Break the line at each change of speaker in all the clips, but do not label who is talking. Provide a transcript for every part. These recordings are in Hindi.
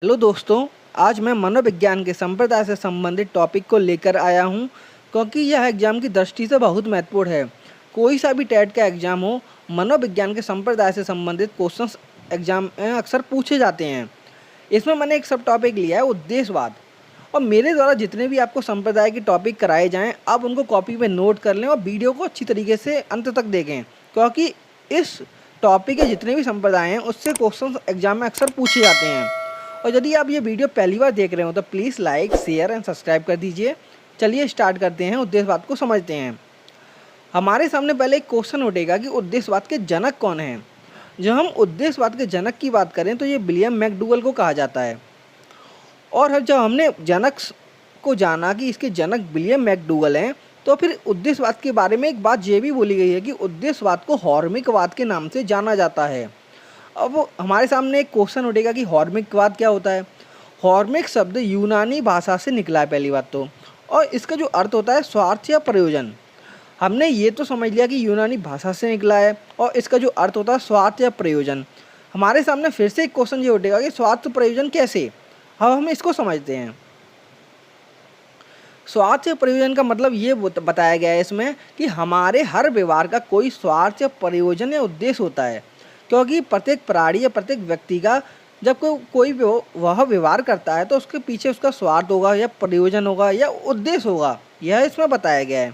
हेलो दोस्तों, आज मैं मनोविज्ञान के संप्रदाय से संबंधित टॉपिक को लेकर आया हूं, क्योंकि यह एग्ज़ाम की दृष्टि से बहुत महत्वपूर्ण है। कोई सा भी टेट का एग्ज़ाम हो, मनोविज्ञान के संप्रदाय से संबंधित क्वेश्चंस एग्ज़ाम में अक्सर पूछे जाते हैं। इसमें मैंने एक सब टॉपिक लिया है उद्देश्यवाद। और मेरे द्वारा जितने भी आपको संप्रदाय के टॉपिक कराए जाएँ, आप उनको कॉपी में नोट कर लें और वीडियो को अच्छी तरीके से अंत तक देखें, क्योंकि इस टॉपिक के जितने भी संप्रदाय हैं उससे क्वेश्चंस एग्ज़ाम में अक्सर पूछे जाते हैं। और यदि आप ये वीडियो पहली बार देख रहे हो तो please like, share and subscribe कर दीजिए। चलिए स्टार्ट करते हैं, उद्देश्यवाद को समझते हैं। हमारे सामने पहले एक क्वेश्चन उठेगा कि उद्देश्यवाद के जनक कौन हैं। जब हम उद्देश्यवाद के जनक की बात करें तो ये विलियम मैकडूगल को कहा जाता है। और जब हमने जनक को जाना कि इसके जनक विलियम मैकडूगल हैं, तो फिर उद्देश्यवाद के बारे में एक बात ये भी बोली गई है कि उद्देश्यवाद को हॉर्मिकवाद के नाम से जाना जाता है। अब हमारे सामने एक क्वेश्चन उठेगा कि हॉर्मिकवाद क्या होता है। हॉर्मिक शब्द यूनानी भाषा से निकला है पहली बात तो, और इसका जो अर्थ होता है स्वार्थ या प्रयोजन। हमने ये तो समझ लिया कि यूनानी भाषा से निकला है और इसका जो अर्थ होता है स्वार्थ या प्रयोजन। हमारे सामने फिर से एक क्वेश्चन ये उठेगा कि स्वार्थ प्रयोजन कैसे। अब हम इसको समझते हैं। स्वार्थ या प्रयोजन का मतलब ये बताया गया है इसमें कि हमारे हर व्यवहार का कोई स्वार्थ या प्रयोजन या उद्देश्य होता है, क्योंकि प्रत्येक प्राणी या प्रत्येक व्यक्ति का जब कोई वह व्यवहार करता है तो उसके पीछे उसका स्वार्थ होगा या प्रयोजन होगा या उद्देश्य होगा, यह इसमें बताया गया है।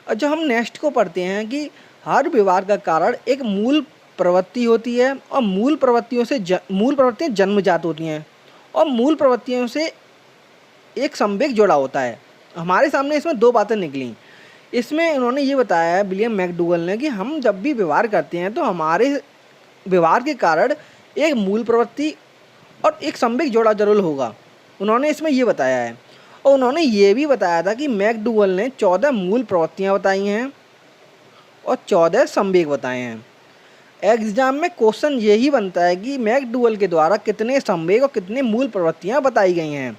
और जब हम नेक्स्ट को पढ़ते हैं कि हर व्यवहार का कारण एक मूल प्रवृत्ति होती है और मूल प्रवृत्तियाँ जन्मजात होती हैं और मूल प्रवृत्तियों से एक संवेग जुड़ा होता है। हमारे सामने इसमें दो बातें निकली। इसमें उन्होंने ये बताया है विलियम मैकडूगल ने कि हम जब भी व्यवहार करते हैं तो हमारे व्यवहार के कारण एक मूल प्रवृत्ति और एक संवेग जोड़ा जरूर होगा। उन्होंने इसमें ये बताया है। और उन्होंने ये भी बताया था कि मैकडूगल ने 14 मूल प्रवृत्तियाँ बताई हैं और 14 संवेग बताए हैं। एग्जाम में क्वेश्चन यही बनता है कि मैकडूगल के द्वारा कितने संवेग और कितने मूल प्रवृत्तियाँ बताई गई हैं।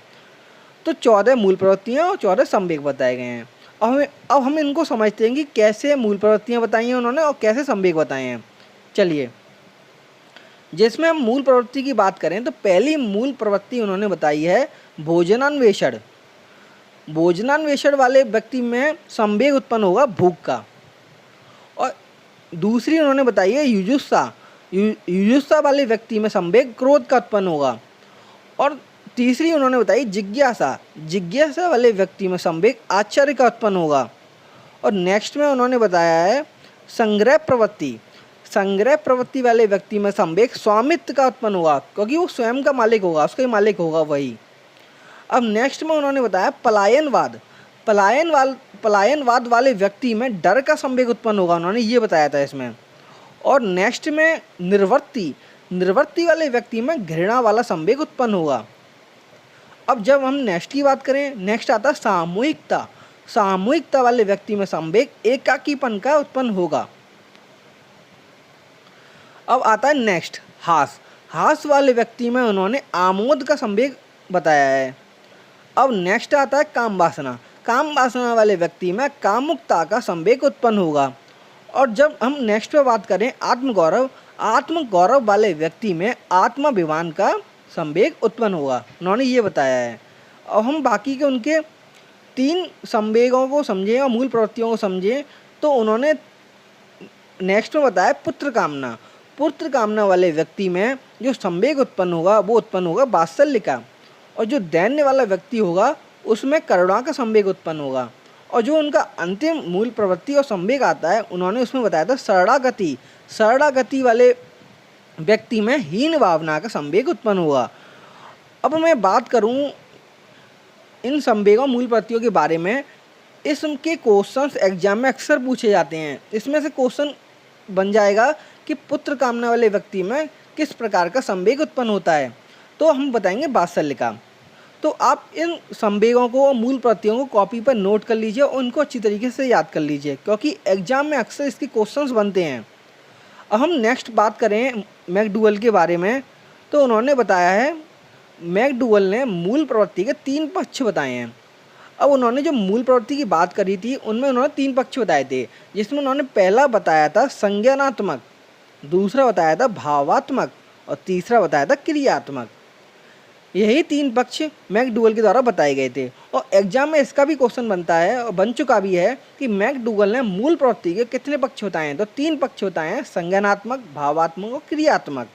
तो 14 मूल प्रवृत्तियाँ और 14 संवेग बताए गए हैं। अब हम इनको समझते हैं कि कैसे मूल प्रवृत्तियाँ बताई हैं उन्होंने और कैसे संवेग बताए हैं। चलिए, जिसमें हम मूल प्रवृत्ति की बात करें तो पहली मूल प्रवृत्ति उन्होंने बताई है भोजनान्वेषण। भोजनान्वेषण वाले व्यक्ति में संवेग उत्पन्न होगा भूख का। और दूसरी उन्होंने बताई है युजुत्सा। युजुत्सा वाले व्यक्ति में संवेग क्रोध का उत्पन्न होगा। और तीसरी उन्होंने बताई जिज्ञासा। जिज्ञासा वाले व्यक्ति में संवेग आश्चर्य का उत्पन्न होगा। और नेक्स्ट में उन्होंने बताया है संग्रह प्रवृत्ति। संग्रह प्रवृत्ति वाले व्यक्ति में संवेग स्वामित्व का उत्पन्न होगा, क्योंकि वो स्वयं का मालिक होगा, उसका ही मालिक होगा वही। अब नेक्स्ट में उन्होंने बताया पलायनवाद। पलायनवाद वाले व्यक्ति में डर का संवेग उत्पन्न होगा, उन्होंने ये बताया था इसमें। और नेक्स्ट में निर्वृत्ति। निर्वृत्ति वाले व्यक्ति में घृणा वाला संवेग उत्पन्न होगा। अब जब हम नेक्स्ट की बात करें, नेक्स्ट आता है सामूहिकता। सामूहिकता वाले व्यक्ति में संवेग एकाकीपन का उत्पन्न होगा। अब आता है नेक्स्ट हास। हास वाले व्यक्ति में उन्होंने आमोद का संवेग बताया है। अब नेक्स्ट आता है काम वासना। काम वासना वाले व्यक्ति में कामुकता का संवेग उत्पन्न होगा। और जब हम नेक्स्ट पे बात करें आत्मगौरव, आत्मगौरव वाले व्यक्ति में आत्माभिमान का संवेग उत्पन्न होगा, उन्होंने ये बताया है। अब हम बाकी के उनके 3 संवेगों को समझें और मूल प्रवृत्तियों को समझें तो उन्होंने नेक्स्ट में बताया पुत्र कामना। पुत्र कामना वाले व्यक्ति में जो संवेग उत्पन्न होगा वो उत्पन्न होगा वात्सल्य का। और जो दैन्य वाला व्यक्ति होगा उसमें करुणा का संवेग उत्पन्न होगा। और जो उनका अंतिम मूल प्रवृत्ति और संवेग आता है उन्होंने उसमें बताया था शरणागति। शरणागति वाले व्यक्ति में हीन भावना का संवेग उत्पन्न होगा। अब मैं बात करूं इन संवेगों मूल प्रवृत्तियों के बारे में, इसके क्वेश्चंस एग्जाम में अक्सर पूछे जाते हैं। इसमें से क्वेश्चन बन जाएगा कि पुत्र कामना वाले व्यक्ति में किस प्रकार का संवेग उत्पन्न होता है, तो हम बताएंगे वात्सल्य का। तो आप इन संवेगों को और मूल प्रवृत्तियों को कॉपी पर नोट कर लीजिए और उनको अच्छी तरीके से याद कर लीजिए, क्योंकि एग्जाम में अक्सर इसके क्वेश्चंस बनते हैं। अब हम नेक्स्ट बात करें मैकडूगल के बारे में, तो उन्होंने बताया है मैकडूगल ने मूल प्रवृत्ति के 3 पक्ष बताए हैं। अब उन्होंने जो मूल प्रवृत्ति की बात करी थी उनमें उन्होंने 3 पक्ष बताए थे, जिसमें उन्होंने पहला बताया था संज्ञानात्मक, दूसरा बताया था भावात्मक और तीसरा बताया था क्रियात्मक। यही 3 पक्ष मैकडूगल के द्वारा बताए गए थे और एग्जाम में इसका भी क्वेश्चन बनता है और बन चुका भी है कि मैकडूगल ने मूल प्रवृत्ति के कितने पक्ष होता है, तो 3 पक्ष होता है, संज्ञानात्मक, भावात्मक और क्रियात्मक।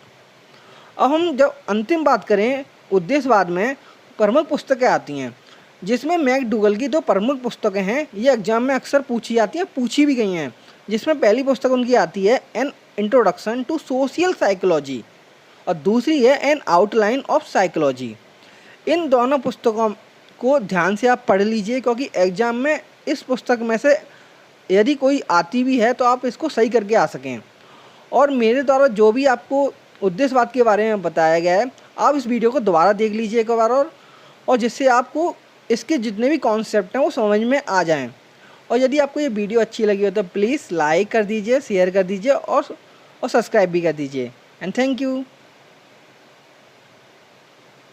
अब हम जब अंतिम बात करें उद्देश्यवाद में, प्रमुख पुस्तकें आती हैं जिसमें मैकडूगल की 2 प्रमुख पुस्तकें हैं, ये एग्जाम में अक्सर पूछी जाती हैं, पूछी भी गई हैं। जिसमें पहली पुस्तक उनकी आती है an introduction to social psychology और दूसरी है एन आउटलाइन ऑफ साइकोलॉजी। इन दोनों पुस्तकों को ध्यान से आप पढ़ लीजिए क्योंकि एग्जाम में इस पुस्तक में से यदि कोई आती भी है तो आप इसको सही करके आ सकें। और मेरे द्वारा जो भी आपको उद्देश्यवाद के बारे में बताया गया है, आप इस वीडियो को दोबारा देख लीजिए एक बार और जिससे आपको इसके जितने भी कॉन्सेप्ट हैं वो समझ में आ जाएं। और यदि आपको ये वीडियो अच्छी लगी हो तो प्लीज़ लाइक कर दीजिए, शेयर कर दीजिए और सब्सक्राइब भी कर दीजिए। And thank you.